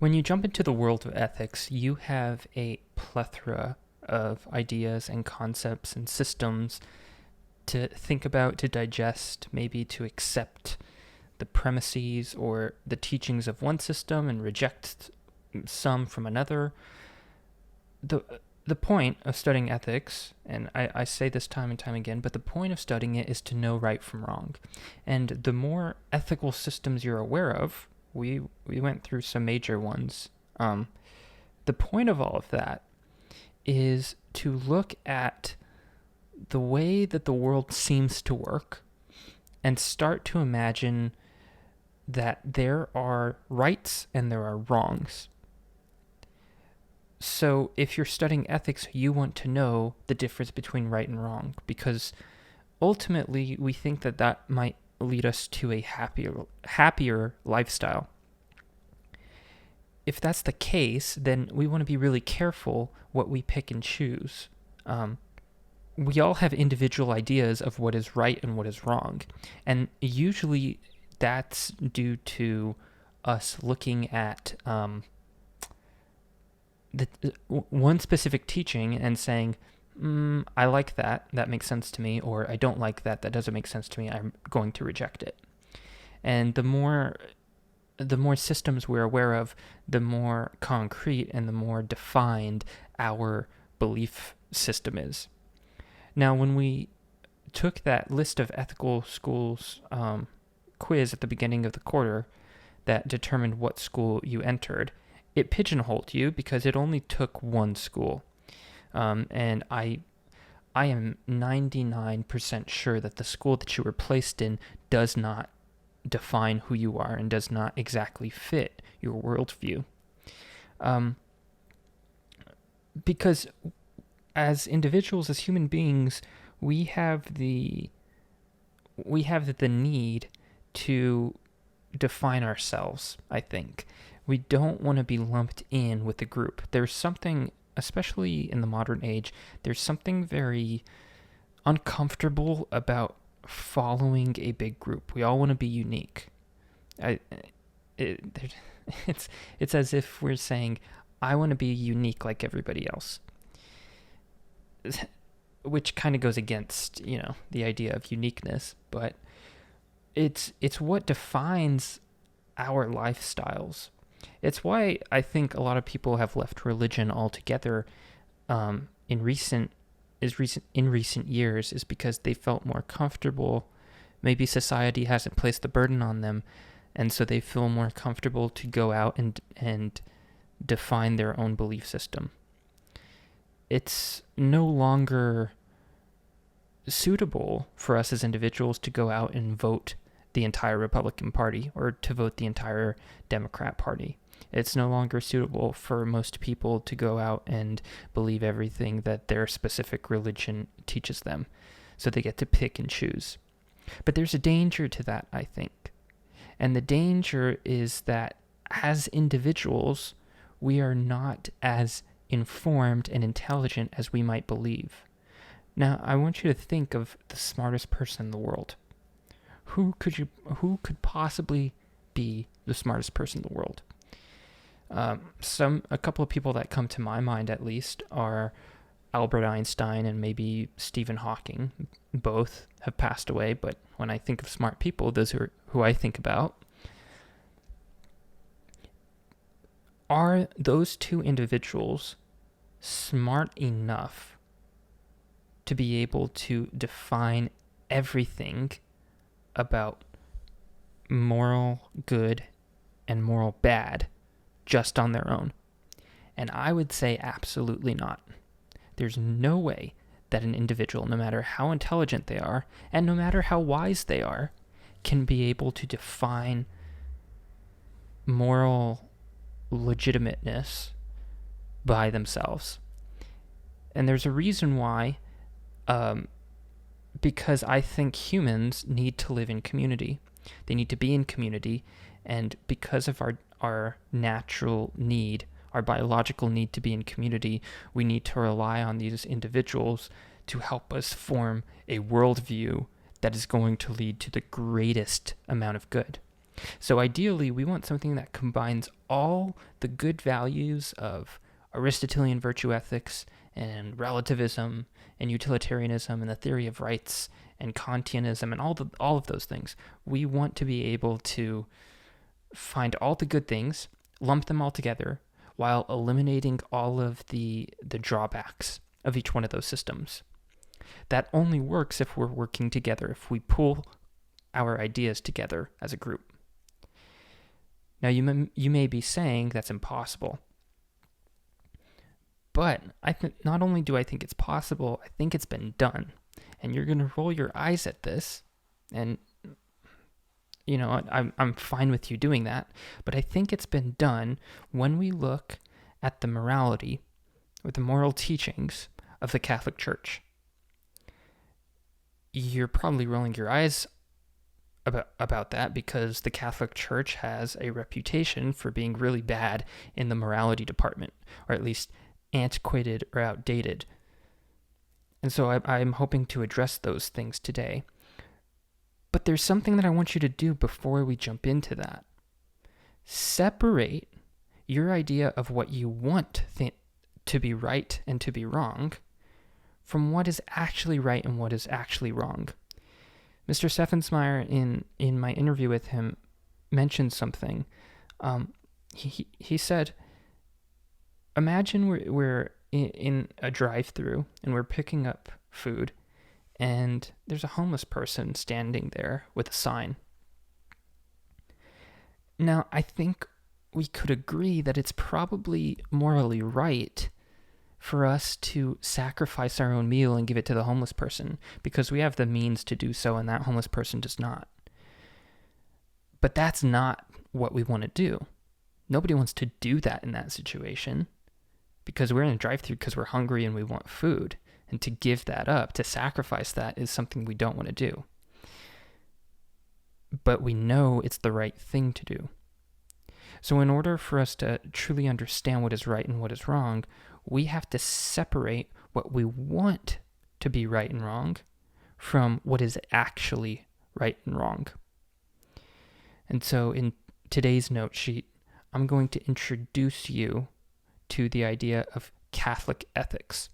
When you jump into the world of ethics, you have a plethora of ideas and concepts and systems to think about, to digest, maybe to accept the premises or the teachings of one system and reject some from another. The the point of studying ethics, and I say this time and time again, but the point of studying it is to know right from wrong. And the more ethical systems you're aware of, we went through some major ones. The point of all of that is to look at the way that the world seems to work and start to imagine that there are rights and there are wrongs. So if you're studying ethics, you want to know the difference between right and wrong, because ultimately we think that that might lead us to a happier lifestyle. If that's the case, then we want to be really careful what we pick and choose. We all have individual ideas of what is right and what is wrong, and usually that's due to us looking at the one specific teaching and saying, I like that, that makes sense to me, or I don't like that, that doesn't make sense to me, I'm going to reject it. And the more systems we're aware of, the more concrete and the more defined our belief system is. Now, when we took that list of ethical schools quiz at the beginning of the quarter that determined what school you entered, it pigeonholed you because it only took one school. And I am 99% sure that the school that you were placed in does not define who you are and does not exactly fit your worldview. Because as individuals, as human beings, we have the need to define ourselves, I think. We don't want to be lumped in with the group. There's something, especially in the modern age, there's something very uncomfortable about following a big group. We all want to be unique. It's as if we're saying, I want to be unique like everybody else, which kind of goes against, the idea of uniqueness, but it's what defines our lifestyles. It's why I think a lot of people have left religion altogether in recent years, is because they felt more comfortable. Maybe society hasn't placed the burden on them, and so they feel more comfortable to go out and define their own belief system. It's no longer suitable for us as individuals to go out and vote the entire Republican Party or to vote the entire Democrat Party. It's no longer suitable for most people to go out and believe everything that their specific religion teaches them. So they get to pick and choose. But there's a danger to that, I think. And the danger is that as individuals, we are not as informed and intelligent as we might believe. Now, I want you to think of the smartest person in the world. Who could possibly be the smartest person in the world? A couple of people that come to my mind, at least, are Albert Einstein and maybe Stephen Hawking. Both have passed away, but when I think of smart people, those are who I think about. Are those two individuals smart enough to be able to define everything about moral good and moral bad just on their own? And I would say absolutely not. There's no way that an individual, no matter how intelligent they are and no matter how wise they are, can be able to define moral legitimateness by themselves. And there's a reason why, because I think humans need to live in community. They need to be in community, and because of our natural need, our biological need to be in community, we need to rely on these individuals to help us form a worldview that is going to lead to the greatest amount of good. So ideally, we want something that combines all the good values of Aristotelian virtue ethics and relativism and utilitarianism and the theory of rights and Kantianism and all of those things. We want to be able to find all the good things, lump them all together, while eliminating all of the drawbacks of each one of those systems. That only works if we're working together, if we pull our ideas together as a group. Now, you may be saying that's impossible. But not only do I think it's possible, I think it's been done. And you're going to roll your eyes at this, and I'm fine with you doing that, but I think it's been done when we look at the morality or the moral teachings of the Catholic Church. You're probably rolling your eyes about that because the Catholic Church has a reputation for being really bad in the morality department, or at least antiquated or outdated. And so I'm hoping to address those things today. But there's something that I want you to do before we jump into that. Separate your idea of what you want to be right and to be wrong from what is actually right and what is actually wrong. Mr. Steffensmeier, in my interview with him, mentioned something. He said, imagine we're in a drive-through and we're picking up food, and there's a homeless person standing there with a sign. Now, I think we could agree that it's probably morally right for us to sacrifice our own meal and give it to the homeless person because we have the means to do so and that homeless person does not. But that's not what we want to do. Nobody wants to do that in that situation because we're in a drive-thru because we're hungry and we want food. And to give that up, to sacrifice that, is something we don't want to do. But we know it's the right thing to do. So in order for us to truly understand what is right and what is wrong, we have to separate what we want to be right and wrong from what is actually right and wrong. And so in today's note sheet, I'm going to introduce you to the idea of Catholic ethics.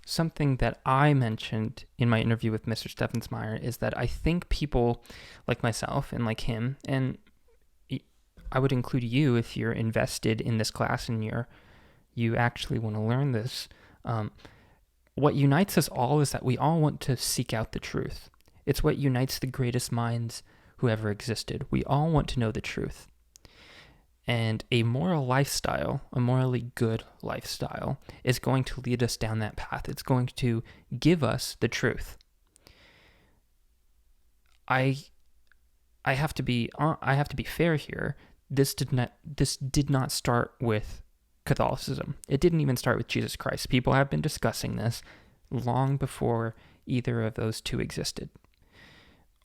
Something that I mentioned in my interview with Mr. Steffensmeier is that I think people like myself and like him, and I would include you if you're invested in this class and you actually want to learn this, what unites us all is that we all want to seek out the truth. It's what unites the greatest minds who ever existed. We all want to know the truth. And a moral lifestyle, a morally good lifestyle, is going to lead us down that path. It's going to give us the truth. I have to be fair here. This did not start with Catholicism. It didn't even start with Jesus Christ. People have been discussing this long before either of those two existed.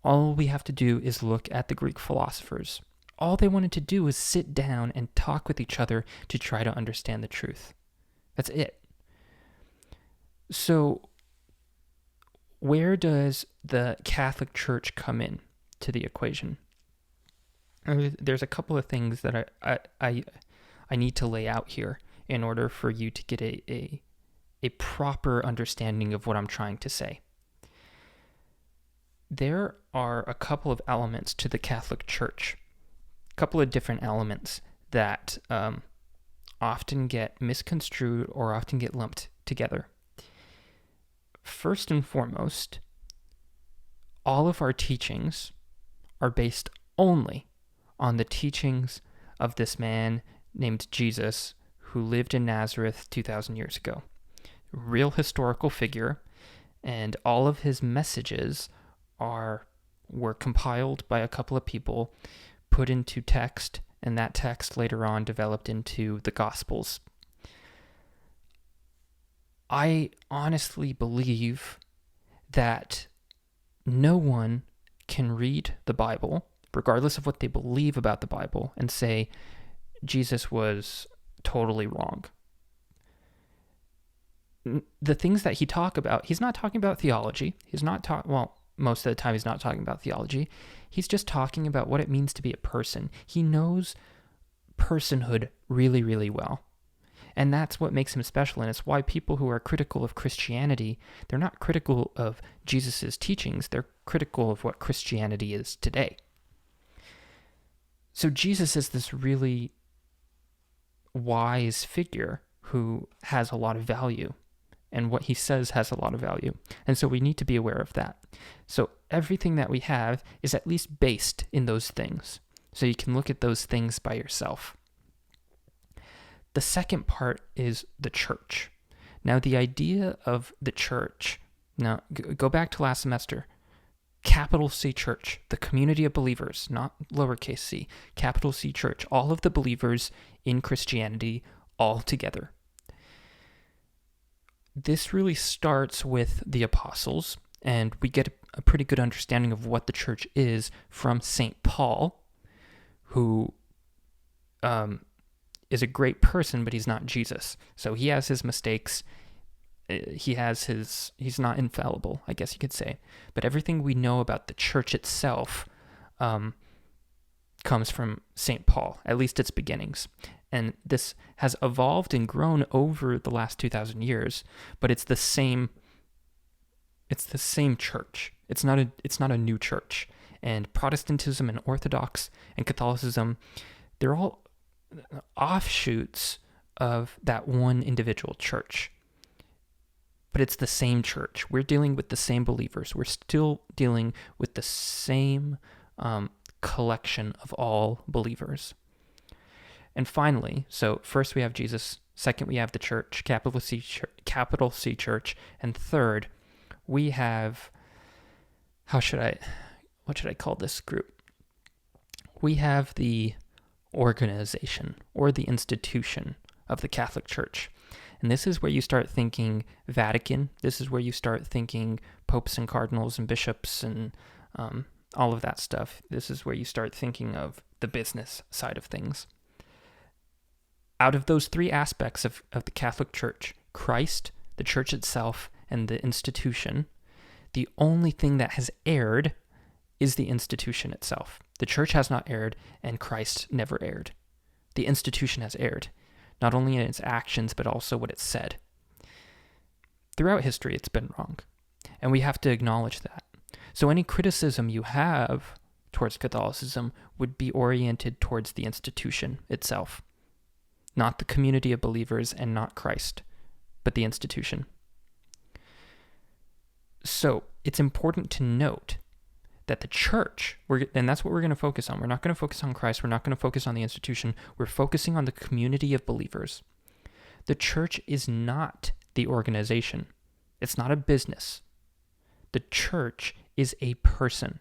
All we have to do is look at the Greek philosophers. All they wanted to do was sit down and talk with each other to try to understand the truth. That's it. So, where does the Catholic Church come in to the equation? There's a couple of things that I need to lay out here in order for you to get a proper understanding of what I'm trying to say. There are a couple of elements to the Catholic Church. Couple of different elements that often get misconstrued or often get lumped together. First and foremost, all of our teachings are based only on the teachings of this man named Jesus who lived in Nazareth 2,000 years ago. Real historical figure, and all of his messages were compiled by a couple of people, put into text, and that text later on developed into the Gospels. I honestly believe that no one can read the Bible, regardless of what they believe about the Bible, and say Jesus was totally wrong. The things that he talk about, he's not talking about theology. He's not most of the time he's not talking about theology. He's just talking about what it means to be a person. He knows personhood really, really well. And that's what makes him special, and it's why people who are critical of Christianity, they're not critical of Jesus' teachings, they're critical of what Christianity is today. So Jesus is this really wise figure who has a lot of value, and what he says has a lot of value. And so we need to be aware of that. So everything that we have is at least based in those things. So you can look at those things by yourself. The second part is the church. Now, the idea of the church, now go back to last semester. Capital C church, the community of believers, not lowercase c, capital C church, all of the believers in Christianity all together. This really starts with the apostles, and we get a pretty good understanding of what the church is from St. Paul, who is a great person, but he's not Jesus. So he has his mistakes. He's not infallible, I guess you could say. But everything we know about the church itself comes from St. Paul, at least its beginnings. And this has evolved and grown over the last 2,000 years, but it's the same church. It's not a new church. And Protestantism and Orthodox and Catholicism, they're all offshoots of that one individual church. But it's the same church. We're dealing with the same believers. We're still dealing with the same collection of all believers. And finally, so first we have Jesus, second we have the church, capital C church, and third we have, what should I call this group? We have the organization or the institution of the Catholic Church. And this is where you start thinking Vatican. This is where you start thinking popes and cardinals and bishops and all of that stuff. This is where you start thinking of the business side of things. Out of those three aspects of the Catholic Church, Christ, the church itself, and the institution, the only thing that has erred is the institution itself. The church has not erred, and Christ never erred. The institution has erred, not only in its actions, but also what it said. Throughout history, it's been wrong, and we have to acknowledge that. So any criticism you have towards Catholicism would be oriented towards the institution itself, not the community of believers and not Christ, but the institution. So it's important to note that the church, and that's what we're going to focus on. We're not going to focus on Christ. We're not going to focus on the institution. We're focusing on the community of believers. The church is not the organization. It's not a business. The church is a person.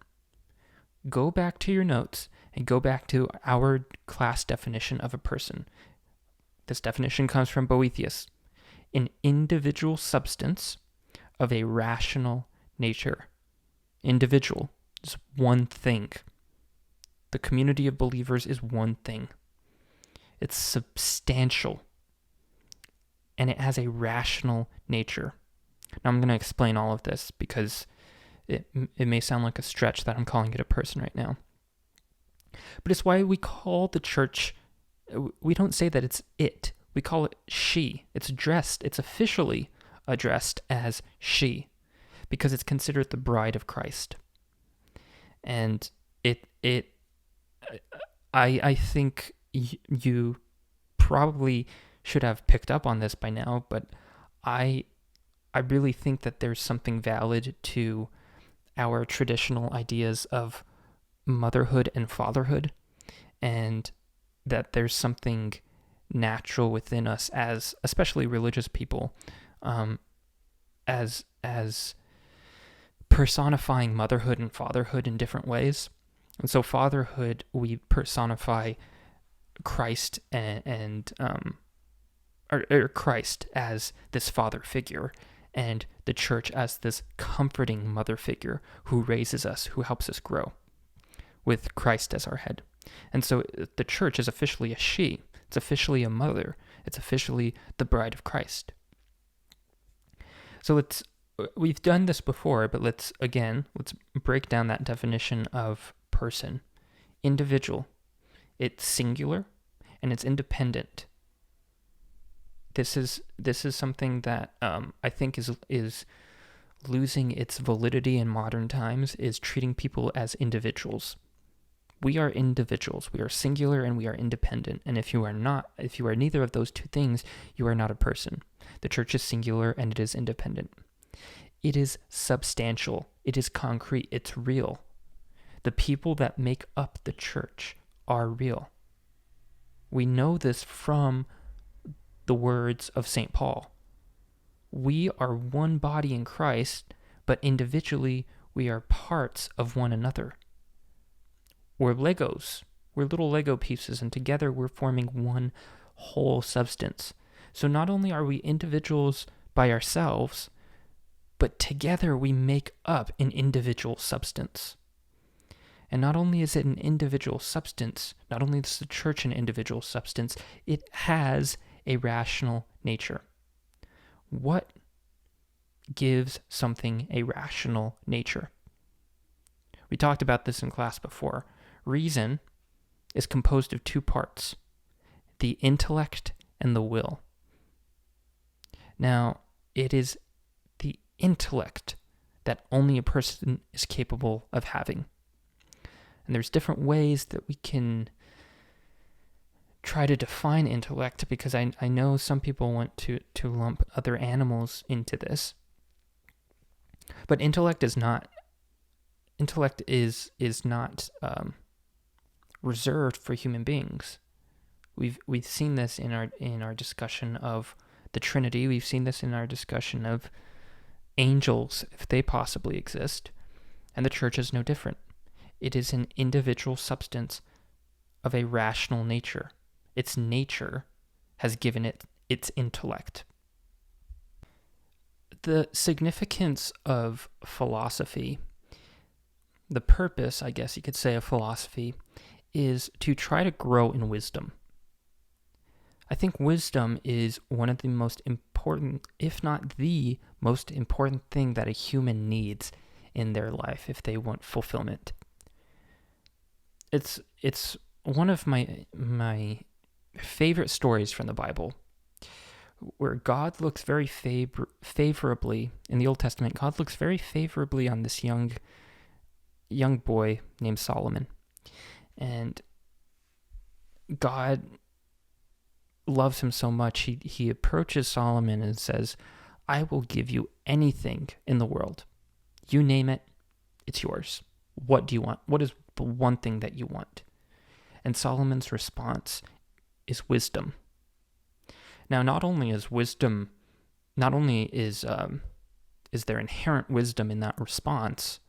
Go back to your notes and go back to our class definition of a person. This definition comes from Boethius. An individual substance of a rational nature. Individual is one thing. The community of believers is one thing. It's substantial. And it has a rational nature. Now I'm going to explain all of this because it may sound like a stretch that I'm calling it a person right now. But it's why we call the church, we don't say that it's it. We call it she. It's officially addressed as she, because it's considered the bride of Christ. And I think you probably should have picked up on this by now, but I really think that there's something valid to our traditional ideas of motherhood and fatherhood, and that there's something natural within us as especially religious people, as personifying motherhood and fatherhood in different ways. And so fatherhood, we personify Christ or Christ as this father figure, and the church as this comforting mother figure who raises us, who helps us grow, with Christ as our head. And so the church is officially a she. It's officially a mother. It's officially the bride of Christ. So we've done this before, but let's break down that definition of person. Individual. It's singular and it's independent. This is something that I think is losing its validity in modern times, is treating people as individuals. We are individuals. We are singular and we are independent. And if you are neither of those two things, you are not a person. The church is singular and it is independent. It is substantial. It is concrete. It's real. The people that make up the church are real. We know this from the words of St. Paul. We are one body in Christ, but individually we are parts of one another. We're Legos. We're little Lego pieces, and together we're forming one whole substance. So not only are we individuals by ourselves, but together we make up an individual substance. And not only is it an individual substance, not only is the church an individual substance, it has a rational nature. What gives something a rational nature? We talked about this in class before. Reason is composed of two parts, the intellect and the will. Now, it is the intellect that only a person is capable of having. And there's different ways that we can try to define intellect, because I know some people want to lump other animals into this. But intellect is not reserved for human beings. We've seen this in our discussion of the Trinity. We've seen this in our discussion of angels, if they possibly exist. And the church is no different. It is an individual substance of a rational nature. Its nature has given it its intellect. The significance of philosophy, the purpose, I guess you could say, of philosophy, is to try to grow in wisdom. I think wisdom is one of the most important, if not the most important thing that a human needs in their life if they want fulfillment. It's one of my favorite stories from the Bible, where God looks very favorably in the Old Testament. God looks very favorably on this young boy named Solomon, and God loves him so much. He approaches Solomon and says, "I will give you anything in the world. You name it, it's yours. What do you want? What is the one thing that you want?" And Solomon's response is wisdom. Now, not only is there inherent wisdom in that response.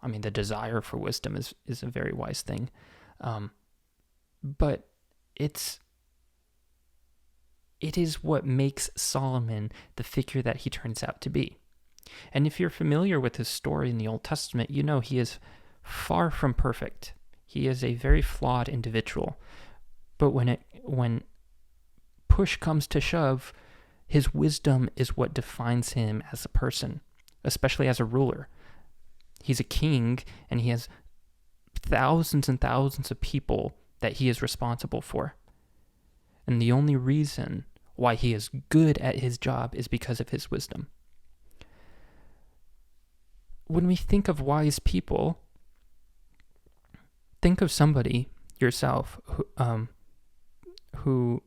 I mean, the desire for wisdom is a very wise thing, but it is what makes Solomon the figure that he turns out to be. And if you're familiar with his story in the Old Testament, you know he is far from perfect. He is a very flawed individual. But when push comes to shove, his wisdom is what defines him as a person, especially as a ruler. He's a king, and he has thousands and thousands of people that he is responsible for. And the only reason why he is good at his job is because of his wisdom. When we think of wise people, think of somebody yourself who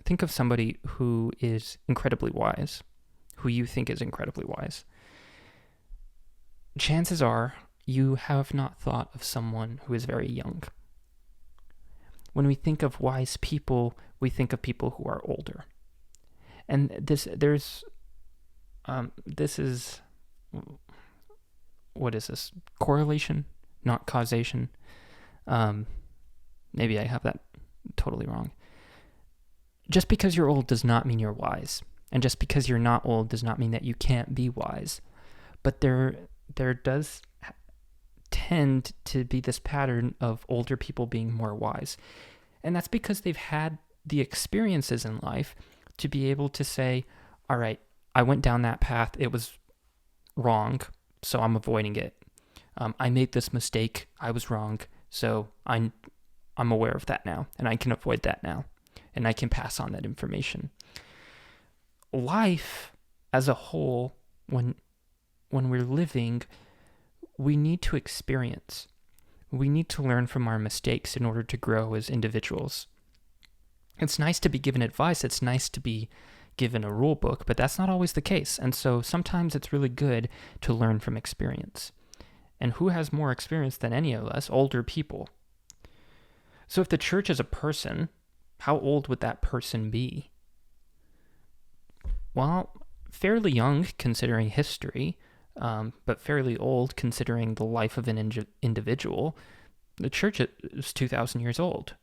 think of somebody who is incredibly wise, who you think is incredibly wise. Chances are you have not thought of someone who is very young. When we think of wise people, we think of people who are older. And this is, what is this? Correlation, not causation. Maybe I have that totally wrong. Just because you're old does not mean you're wise. And just because you're not old does not mean that you can't be wise. But there does tend to be this pattern of older people being more wise. And that's because they've had the experiences in life to be able to say, all right, I went down that path. It was wrong, so I'm avoiding it. I made this mistake. I was wrong, so I'm aware of that now, and I can avoid that now, and I can pass on that information. Life as a whole, when we're living, we need to experience. We need to learn from our mistakes in order to grow as individuals. It's nice to be given advice. It's nice to be given a rule book, but that's not always the case. And so sometimes it's really good to learn from experience. And who has more experience than any of us? Older people. So if the church is a person, how old would that person be? Well, fairly young considering history, but fairly old considering the life of an individual. The church is 2,000 years old.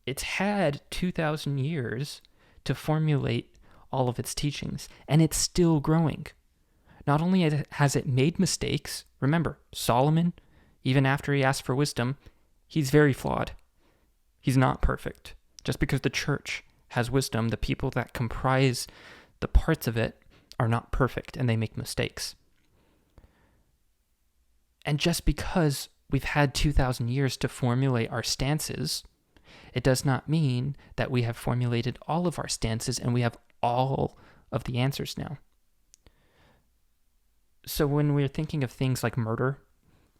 It's had 2,000 years to formulate all of its teachings, and it's still growing. Not only has it made mistakes, remember, Solomon, even after he asked for wisdom, he's very flawed. He's not perfect. Just because the church has wisdom, the people that comprise the parts of it are not perfect, and they make mistakes. And just because we've had 2,000 years to formulate our stances, it does not mean that we have formulated all of our stances and we have all of the answers now. So when we're thinking of things like murder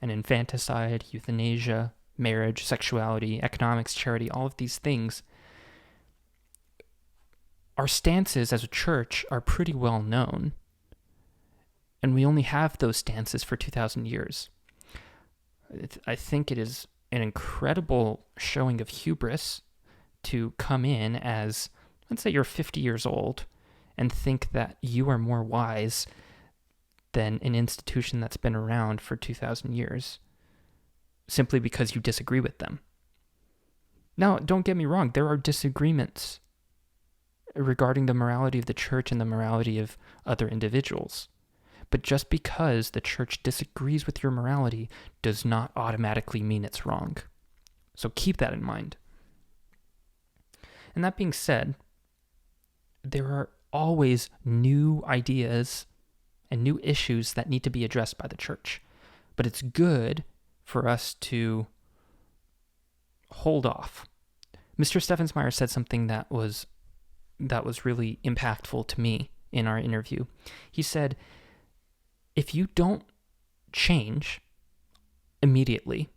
and infanticide, euthanasia, marriage, sexuality, economics, charity, all of these things, our stances as a church are pretty well known. And we only have those stances for 2,000 years. I think it is an incredible showing of hubris to come in as, let's say you're 50 years old, and think that you are more wise than an institution that's been around for 2,000 years, simply because you disagree with them. Now, don't get me wrong, there are disagreements regarding the morality of the church and the morality of other individuals. But just because the church disagrees with your morality does not automatically mean it's wrong. So keep that in mind. And that being said, there are always new ideas and new issues that need to be addressed by the church. But it's good for us to hold off. Mr. Steffensmeier said something that was really impactful to me in our interview. He said, if you don't change immediately,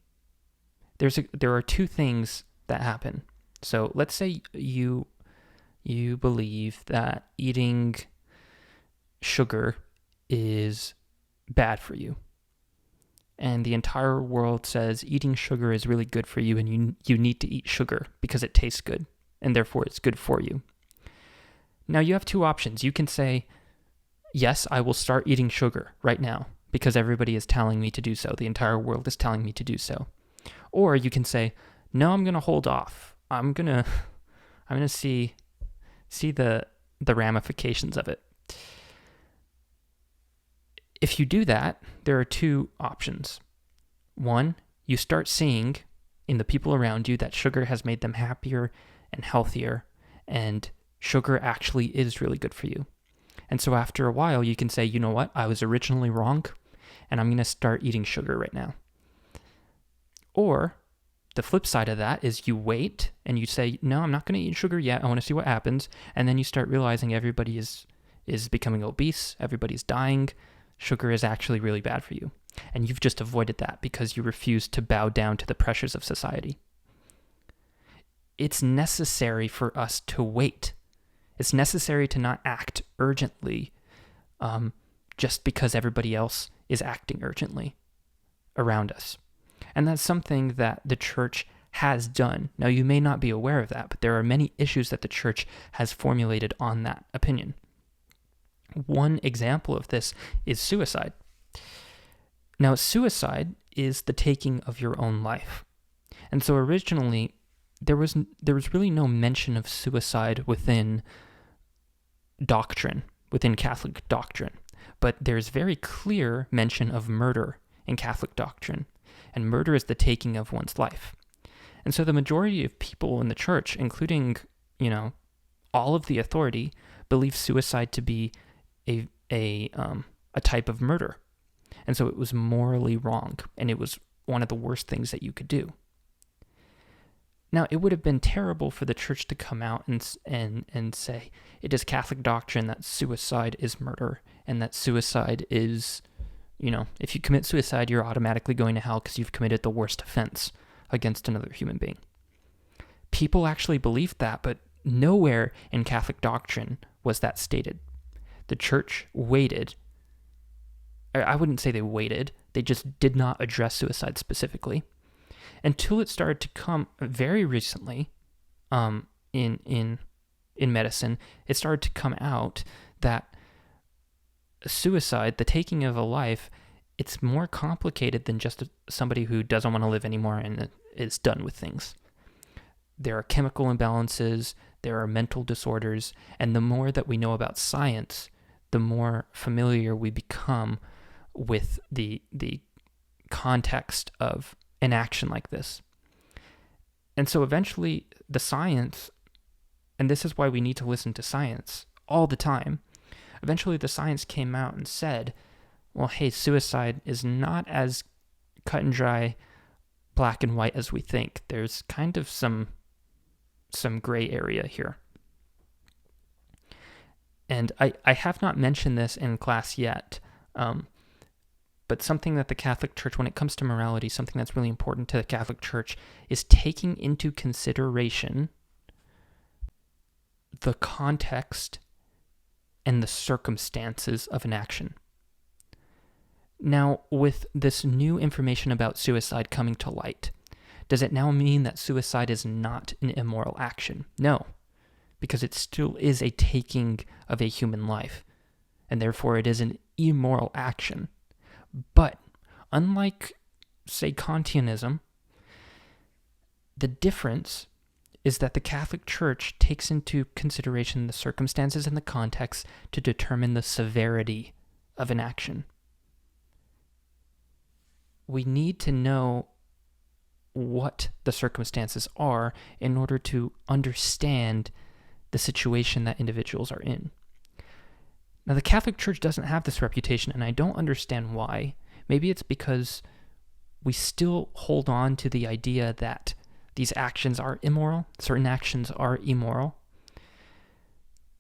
there are two things that happen. So let's say you believe that eating sugar is bad for you, and the entire world says eating sugar is really good for you, and you need to eat sugar because it tastes good, and therefore it's good for you. Now you have two options. You can say, yes, I will start eating sugar right now because everybody is telling me to do so. The entire world is telling me to do so. Or you can say, no, I'm going to hold off. I'm going to see the ramifications of it. If you do that, there are two options. One, you start seeing in the people around you that sugar has made them happier and healthier, and sugar actually is really good for you. And so after a while, you can say, you know what, I was originally wrong, and I'm going to start eating sugar right now. Or the flip side of that is you wait and you say, no, I'm not going to eat sugar yet. I want to see what happens. And then you start realizing everybody is becoming obese. Everybody's dying. Sugar is actually really bad for you. And you've just avoided that because you refuse to bow down to the pressures of society. It's necessary for us to wait. It's necessary to not act urgently just because everybody else is acting urgently around us. And that's something that the church has done. Now, you may not be aware of that, but there are many issues that the church has formulated on that opinion. One example of this is suicide. Now, suicide is the taking of your own life. And so originally, there was really no mention of suicide within doctrine, within Catholic doctrine. But there's very clear mention of murder in Catholic doctrine, and murder is the taking of one's life. And so the majority of people in the church, including, all of the authority, believe suicide to be a type of murder. And so it was morally wrong, and it was one of the worst things that you could do. Now, it would have been terrible for the church to come out and say, it is Catholic doctrine that suicide is murder, and that suicide is, if you commit suicide, you're automatically going to hell because you've committed the worst offense against another human being. People actually believed that, but nowhere in Catholic doctrine was that stated. The church waited. I wouldn't say they waited. They just did not address suicide specifically until it started to come very recently in medicine. It started to come out that suicide, the taking of a life, it's more complicated than just somebody who doesn't want to live anymore and is done with things. There are chemical imbalances, there are mental disorders, and the more that we know about science, the more familiar we become with the context of an action like this. And so eventually the science, and this is why we need to listen to science all the time, eventually the science came out and said, well, hey, suicide is not as cut and dry, black and white as we think. There's kind of some gray area here. And I have not mentioned this in class yet, but something that the Catholic Church, when it comes to morality, something that's really important to the Catholic Church is taking into consideration the context and the circumstances of an action. Now, with this new information about suicide coming to light, does it now mean that suicide is not an immoral action? No, because it still is a taking of a human life, and therefore it is an immoral action. But unlike, say, Kantianism, the difference is that the Catholic Church takes into consideration the circumstances and the context to determine the severity of an action. We need to know what the circumstances are in order to understand the situation that individuals are in. Now, the Catholic Church doesn't have this reputation, and I don't understand why. Maybe it's because we still hold on to the idea that these actions are immoral, certain actions are immoral,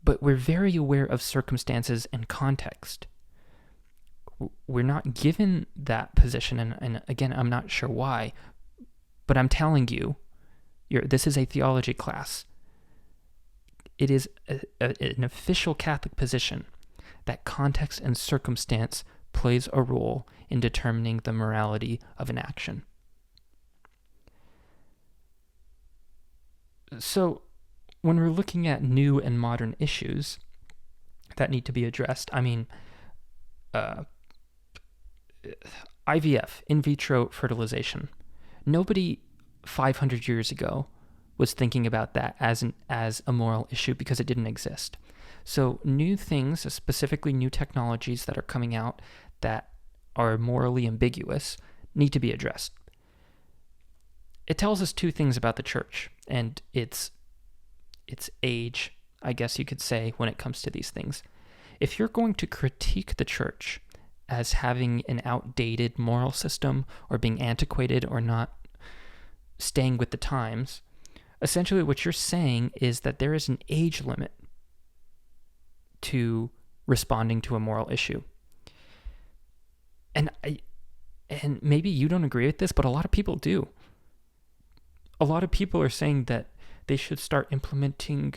but we're very aware of circumstances and context. We're not given that position, and again, I'm not sure why, but I'm telling you, this is a theology class. It is an official Catholic position that context and circumstance plays a role in determining the morality of an action. So, when we're looking at new and modern issues that need to be addressed, IVF, in vitro fertilization. Nobody 500 years ago was thinking about that as a moral issue because it didn't exist. So new things, specifically new technologies that are coming out that are morally ambiguous, need to be addressed. It tells us two things about the church and its age, I guess you could say, when it comes to these things. If you're going to critique the church as having an outdated moral system or being antiquated or not staying with the times, essentially what you're saying is that there is an age limit to responding to a moral issue. And maybe you don't agree with this, but a lot of people do. A lot of people are saying that they should start implementing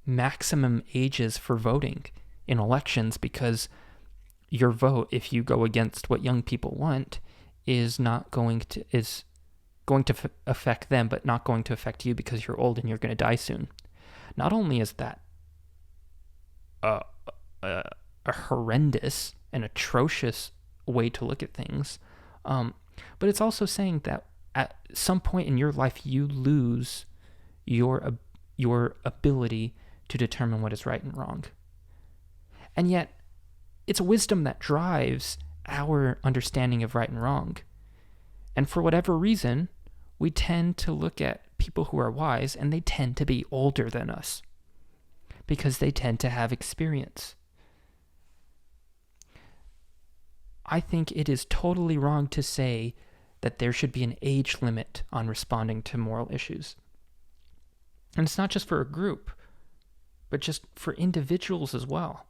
maximum ages for voting in elections because your vote, if you go against what young people want, is going to affect them, but not going to affect you because you're old and you're going to die soon. Not only is that a horrendous and atrocious way to look at things, but it's also saying that at some point in your life you lose your ability to determine what is right and wrong. And yet, it's wisdom that drives our understanding of right and wrong. And for whatever reason, we tend to look at people who are wise, and they tend to be older than us because they tend to have experience. I think it is totally wrong to say that there should be an age limit on responding to moral issues. And it's not just for a group, but just for individuals as well.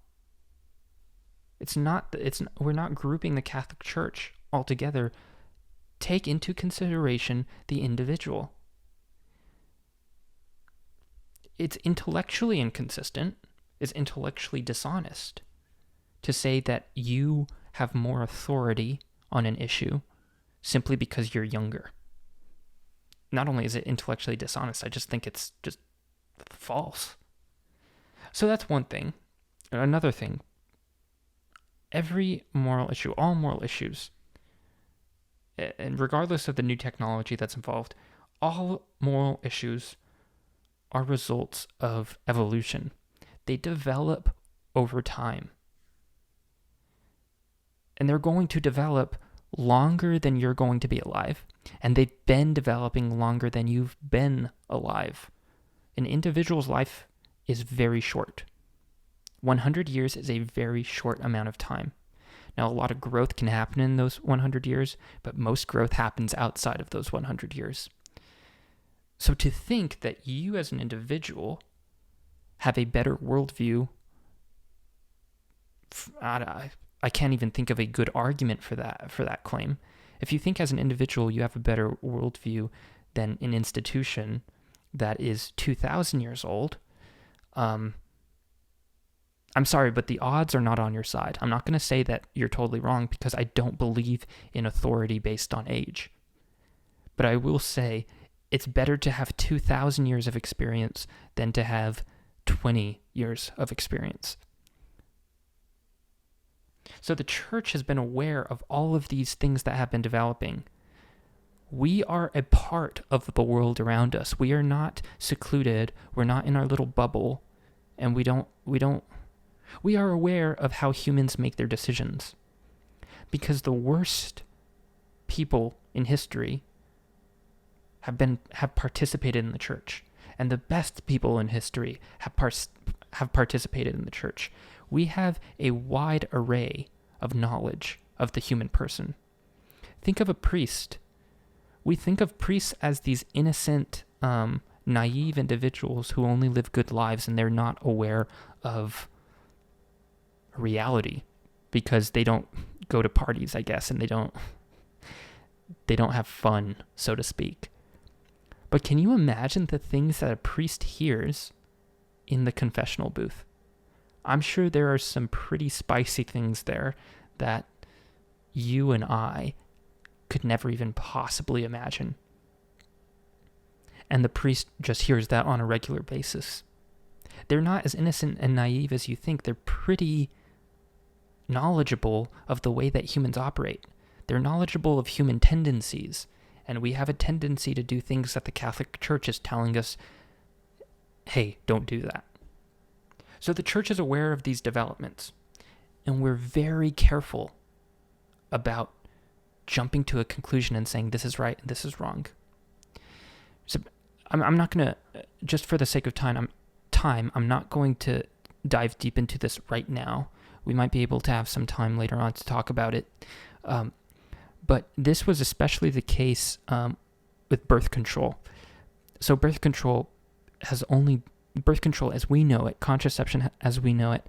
We're not grouping the Catholic Church altogether. Take into consideration the individual. It's intellectually inconsistent, it's intellectually dishonest to say that you have more authority on an issue simply because you're younger. Not only is it intellectually dishonest, I just think it's just false. So that's one thing. Another thing, every moral issue, all moral issues, and regardless of the new technology that's involved, all moral issues are results of evolution. They develop over time. And they're going to develop longer than you're going to be alive. And they've been developing longer than you've been alive. An individual's life is very short. 100 years is a very short amount of time. Now, a lot of growth can happen in those 100 years, but most growth happens outside of those 100 years. So to think that you as an individual have a better worldview, I can't even think of a good argument for that claim. If you think as an individual you have a better worldview than an institution that is 2,000 years old, I'm sorry, but the odds are not on your side. I'm not going to say that you're totally wrong because I don't believe in authority based on age. But I will say it's better to have 2,000 years of experience than to have 20 years of experience. So the church has been aware of all of these things that have been developing. We are a part of the world around us. We are not secluded. We're not in our little bubble, and we are aware of how humans make their decisions. Because the worst people in history have participated in the church, and the best people in history have participated in the church. We have a wide array of knowledge of the human person. Think of a priest. We think of priests as these innocent, naive individuals who only live good lives, and they're not aware of reality because they don't go to parties, I guess, and they don't have fun, so to speak. But can you imagine the things that a priest hears in the confessional booth? I'm sure there are some pretty spicy things there that you and I could never even possibly imagine. And the priest just hears that on a regular basis. They're not as innocent and naive as you think. They're pretty knowledgeable of the way that humans operate. They're knowledgeable of human tendencies. And we have a tendency to do things that the Catholic Church is telling us, hey, don't do that. So the church is aware of these developments, and we're very careful about jumping to a conclusion and saying this is right and this is wrong. So I'm not going to, just for the sake of time, I'm not going to dive deep into this right now. We might be able to have some time later on to talk about it. But this was especially the case with birth control. So birth control as we know it, contraception as we know it,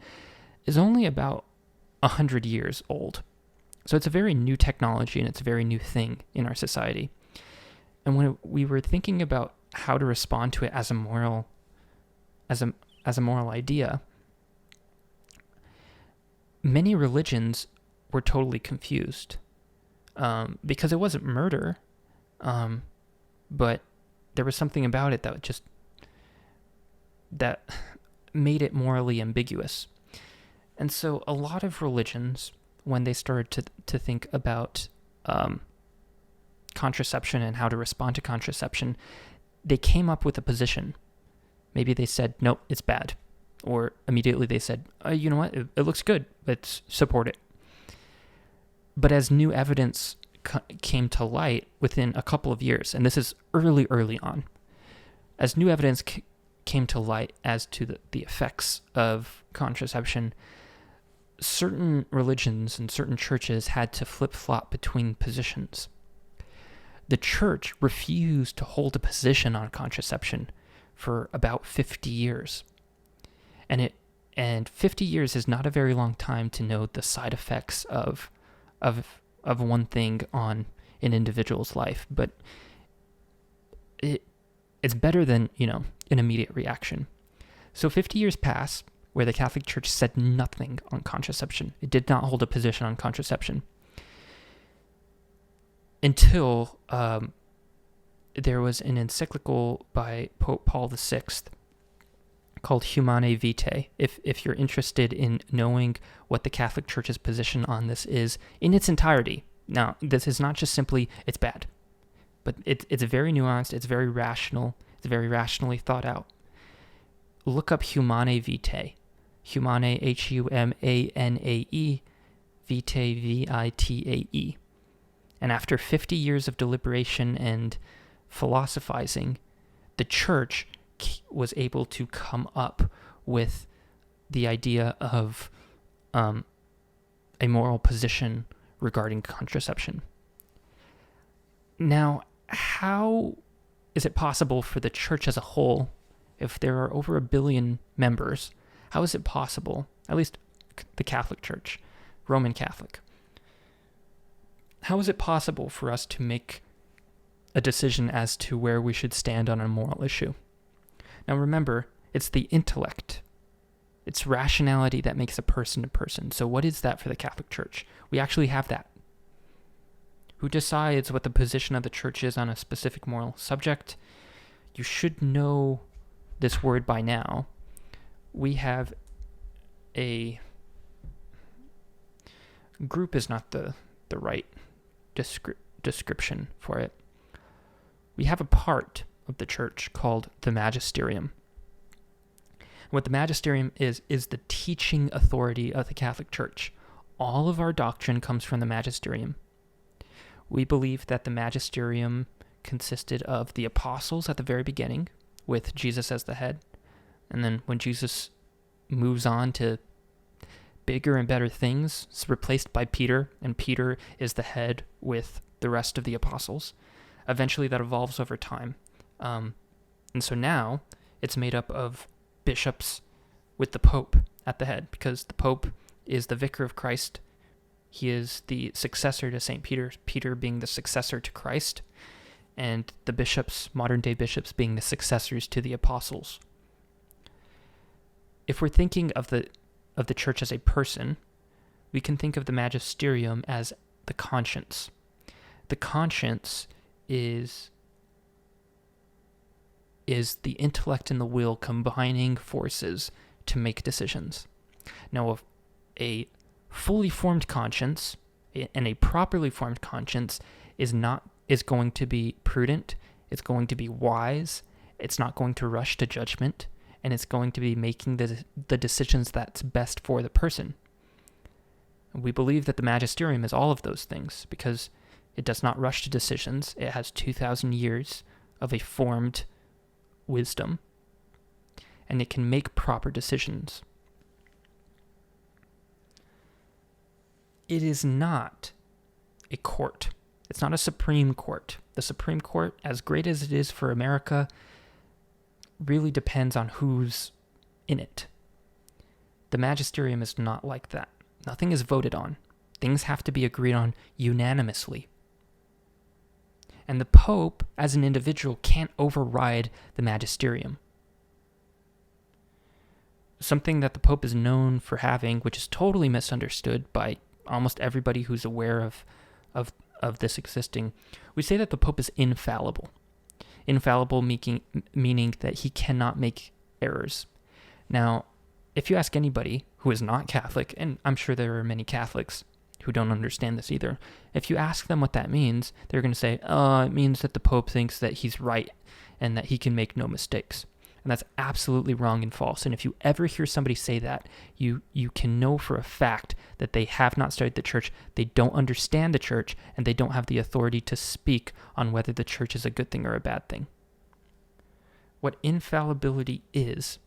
is only about 100 years old. So it's a very new technology, and it's a very new thing in our society. And when we were thinking about how to respond to it as a moral idea, many religions were totally confused because it wasn't murder, but there was something about it that made it morally ambiguous. And so a lot of religions, when they started to think about contraception and how to respond to contraception, they came up with a position. Maybe they said, nope, it's bad. or immediately they said, you know what, it looks good, let's support it. But as new evidence came to light within a couple of years, and this is early on, as new evidence came to light as to the effects of contraception, certain religions and certain churches had to flip-flop between positions. The church refused to hold a position on contraception for about 50 years. And 50 years is not a very long time to know the side effects of one thing on an individual's life, but it's better than, an immediate reaction. So 50 years pass where the Catholic Church said nothing on contraception. It did not hold a position on contraception until there was an encyclical by Pope Paul VI called Humanae Vitae. If you're interested in knowing what the Catholic Church's position on this is in its entirety. Now, this is not just simply, it's bad, but it's very nuanced, it's very rational, it's very rationally thought out. Look up Humanae Vitae. Humanae, Humanae, Vitae, Vitae. And after 50 years of deliberation and philosophizing, the church was able to come up with the idea of a moral position regarding contraception. Now, how is it possible for the church as a whole, if there are over 1 billion members, how is it possible, at least the Catholic Church, Roman Catholic, how is it possible for us to make a decision as to where we should stand on a moral issue? Now remember, it's the intellect. It's rationality that makes a person a person. So what is that for the Catholic Church? We actually have that. Who decides what the position of the church is on a specific moral subject? You should know this word by now. We have a group is not the right description for it. We have a part of the church called the magisterium. What the magisterium is the teaching authority of the Catholic Church. All of our doctrine comes from the magisterium. We believe that the magisterium consisted of the apostles at the very beginning, with Jesus as the head. And then when Jesus moves on to bigger and better things, it's replaced by Peter, and Peter is the head with the rest of the apostles. Eventually that evolves over time. And so now it's made up of bishops with the Pope at the head, because the Pope is the vicar of Christ. He is the successor to St. Peter, Peter being the successor to Christ, and the bishops, modern-day bishops, being the successors to the apostles. If we're thinking of the church as a person, we can think of the magisterium as the conscience. The conscience is the intellect and the will combining forces to make decisions. Now, a fully formed conscience and a properly formed conscience is going to be prudent, it's going to be wise, it's not going to rush to judgment, and it's going to be making the decisions that's best for the person. We believe that the magisterium is all of those things because it does not rush to decisions. It has 2,000 years of a formed wisdom, and it can make proper decisions. It is not a court. It's not a Supreme Court. The Supreme Court, as great as it is for America, really depends on who's in it. The magisterium is not like that. Nothing is voted on. Things have to be agreed on unanimously. And the Pope, as an individual, can't override the magisterium. Something that the Pope is known for having, which is totally misunderstood by almost everybody who's aware of this existing, we say that the Pope is infallible. Infallible meaning that he cannot make errors. Now, if you ask anybody who is not Catholic, and I'm sure there are many Catholics who don't understand this either, if you ask them what that means, they're going to say, it means that the Pope thinks that he's right and that he can make no mistakes. And that's absolutely wrong and false. And if you ever hear somebody say that, you can know for a fact that they have not studied the church, they don't understand the church, and they don't have the authority to speak on whether the church is a good thing or a bad thing. What infallibility is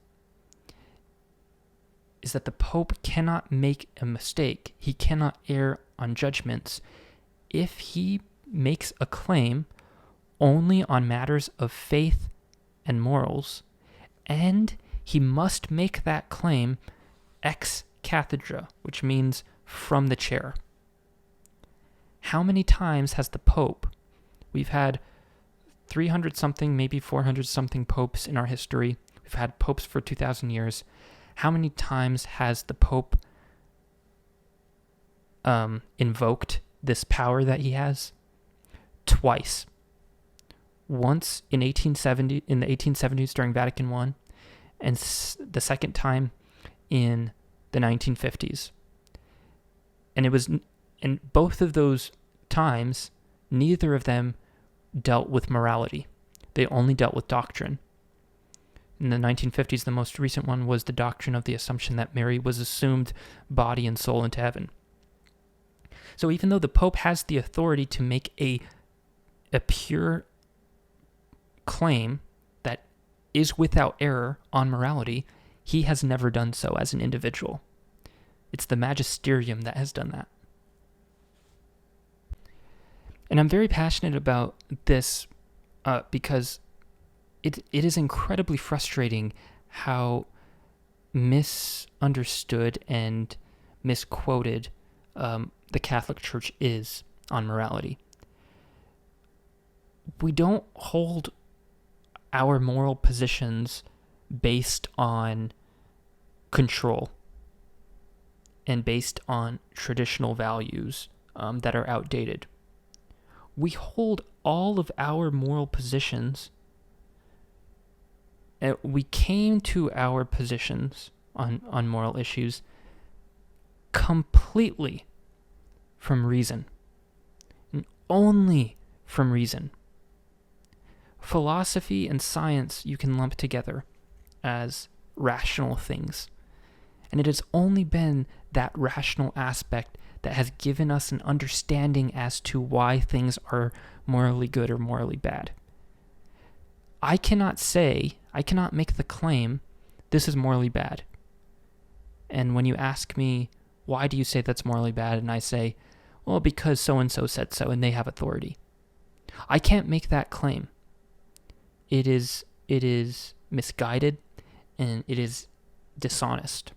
that the Pope cannot make a mistake. He cannot err on judgments if he makes a claim only on matters of faith and morals, and he must make that claim ex cathedra, which means from the chair. How many times has the Pope, we've had 300 something, maybe 400 something popes in our history, we've had popes for 2,000 years, how many times has the Pope invoked this power that he has? Twice. Once in the 1870s during Vatican I, and the second time in the 1950s. And both of those times, neither of them dealt with morality. They only dealt with doctrine. In the 1950s, the most recent one was the doctrine of the Assumption that Mary was assumed body and soul into heaven. So even though the Pope has the authority to make a pure claim that is without error on morality, he has never done so as an individual. It's the magisterium that has done that. And I'm very passionate about this because it is incredibly frustrating how misunderstood and misquoted the Catholic Church is on morality. We don't hold our moral positions based on control and based on traditional values that are outdated. We hold all of our moral positions. We came to our positions on moral issues completely from reason, and only from reason. Philosophy and science you can lump together as rational things. And it has only been that rational aspect that has given us an understanding as to why things are morally good or morally bad. I cannot make the claim, this is morally bad. And when you ask me, why do you say that's morally bad? And I say, well, because so-and-so said so and they have authority. I can't make that claim. It is misguided, and it is dishonest,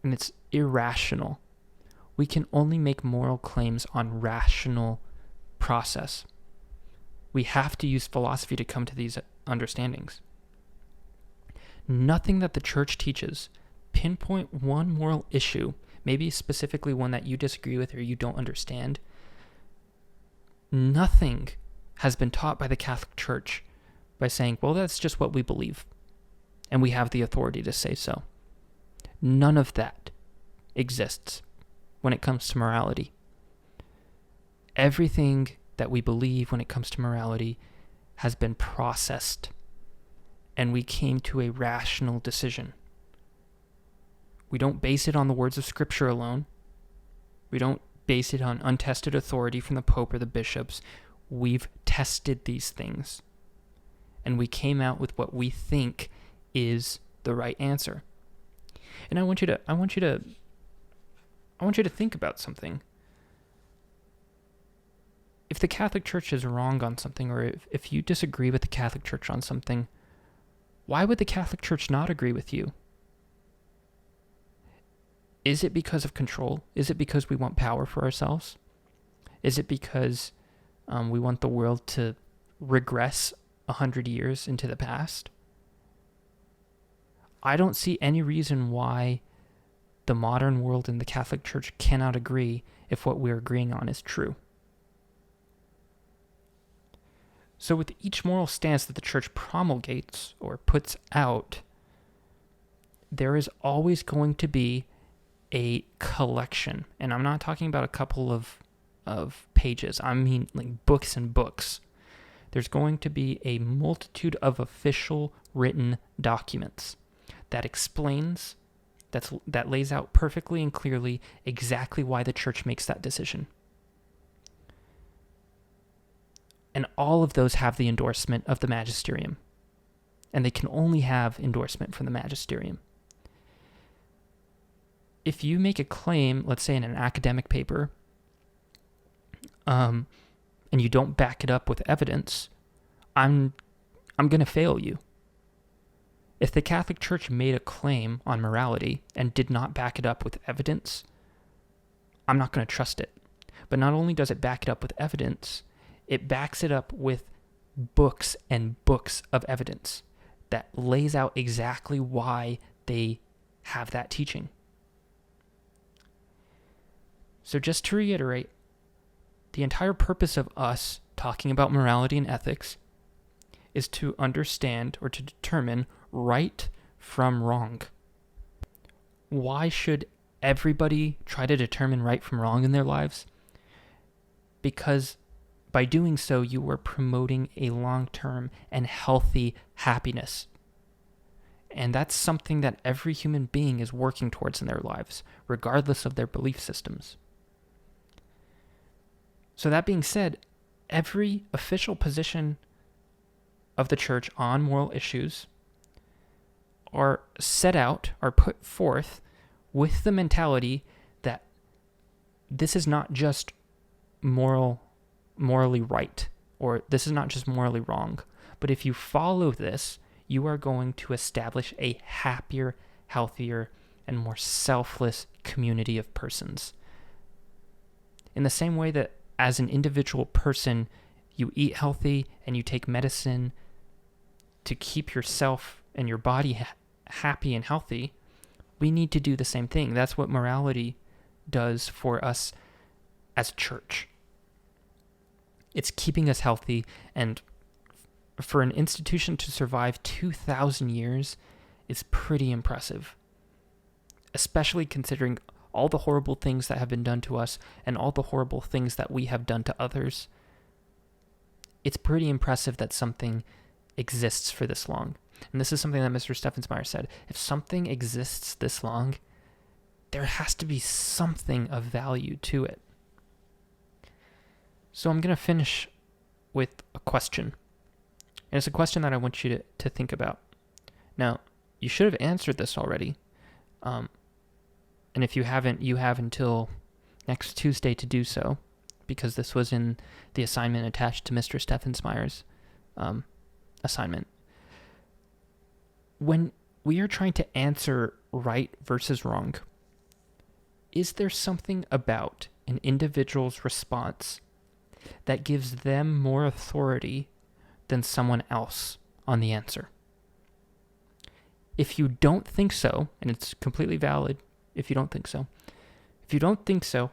and it's irrational. We can only make moral claims on rational process. We have to use philosophy to come to these understandings. Nothing that the church teaches, pinpoint one moral issue, maybe specifically one that you disagree with or you don't understand. Nothing has been taught by the Catholic Church by saying, well, that's just what we believe, and we have the authority to say so. None of that exists when it comes to morality. Everything that we believe when it comes to morality has been processed, and we came to a rational decision. We don't base it on the words of Scripture alone. We don't base it on untested authority from the Pope or the bishops. We've tested these things, and we came out with what we think is the right answer. And I want you to think about something. If the Catholic Church is wrong on something, or if you disagree with the Catholic Church on something, why would the Catholic Church not agree with you? Is it because of control? Is it because we want power for ourselves? Is it because we want the world to regress 100 years into the past? I don't see any reason why the modern world and the Catholic Church cannot agree if what we're agreeing on is true. So with each moral stance that the Church promulgates or puts out, there is always going to be a collection. And I'm not talking about a couple of pages. I mean like books and books. there's going to be a multitude of official written documents that explains, that lays out perfectly and clearly exactly why the church makes that decision. And all of those have the endorsement of the magisterium. And they can only have endorsement from the magisterium. If you make a claim, let's say in an academic paper, and you don't back it up with evidence, I'm going to fail you. If the Catholic Church made a claim on morality and did not back it up with evidence, I'm not going to trust it. But not only does it back it up with evidence, it backs it up with books and books of evidence that lays out exactly why they have that teaching. So just to reiterate, the entire purpose of us talking about morality and ethics is to understand or to determine right from wrong. Why should everybody try to determine right from wrong in their lives? Because by doing so, you are promoting a long-term and healthy happiness. And that's something that every human being is working towards in their lives, regardless of their belief systems. So that being said, every official position of the church on moral issues are set out, are put forth with the mentality that this is not just morally right, or this is not just morally wrong, but if you follow this, you are going to establish a happier, healthier, and more selfless community of persons. In the same way that as an individual person, you eat healthy and you take medicine to keep yourself and your body happy and healthy, we need to do the same thing. That's what morality does for us as a church. It's keeping us healthy, and for an institution to survive 2,000 years is pretty impressive, especially considering all the horrible things that have been done to us and all the horrible things that we have done to others. It's pretty impressive that something exists for this long. And this is something that Mr. Steffensmeier said. If something exists this long, there has to be something of value to it. So I'm going to finish with a question. And it's a question that I want you to think about. Now, you should have answered this already. And if you haven't, you have until next Tuesday to do so, because this was in the assignment attached to Mr. Steffensmeier's assignment. When we are trying to answer right versus wrong, is there something about an individual's response that gives them more authority than someone else on the answer? If you don't think so, and it's completely valid if you don't think so,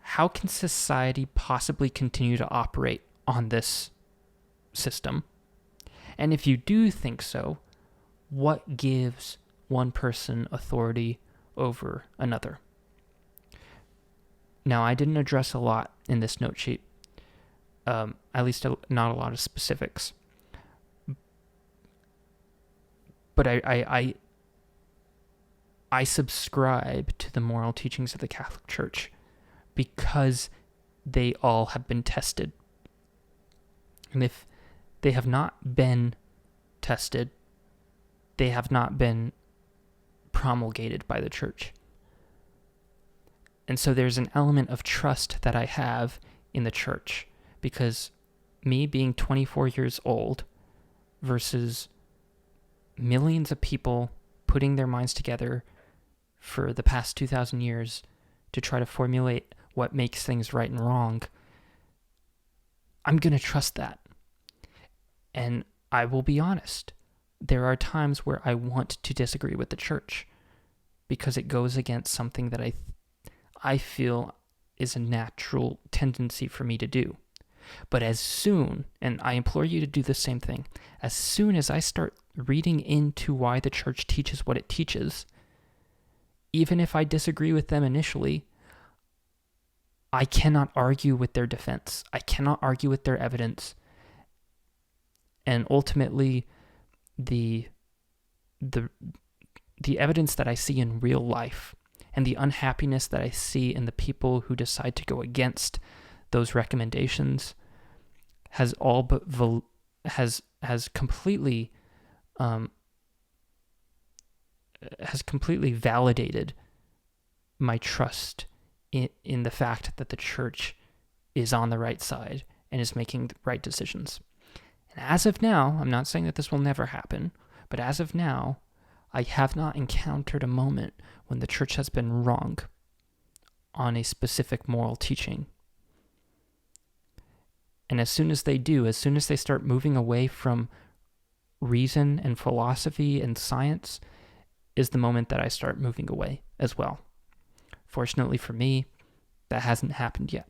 how can society possibly continue to operate on this system? And if you do think so, what gives one person authority over another? Now, I didn't address a lot in this note sheet, at least not a lot of specifics. But I subscribe to the moral teachings of the Catholic Church because they all have been tested. And if they have not been tested, they have not been promulgated by the church. And so there's an element of trust that I have in the church, because me being 24 years old versus millions of people putting their minds together for the past 2,000 years to try to formulate what makes things right and wrong, I'm going to trust that. And I will be honest, there are times where I want to disagree with the church because it goes against something that I feel is a natural tendency for me to do. But as soon, and I implore you to do the same thing, as soon as I start reading into why the church teaches what it teaches, even if I disagree with them initially, I cannot argue with their defense. I cannot argue with their evidence. And ultimately, the evidence that I see in real life and the unhappiness that I see in the people who decide to go against those recommendations has all but has completely validated my trust in the fact that the church is on the right side and is making the right decisions. And as of now, I'm not saying that this will never happen, but as of now, I have not encountered a moment when the church has been wrong on a specific moral teaching. And as soon as they do, as soon as they start moving away from reason and philosophy and science, is the moment that I start moving away as well. Fortunately for me, that hasn't happened yet.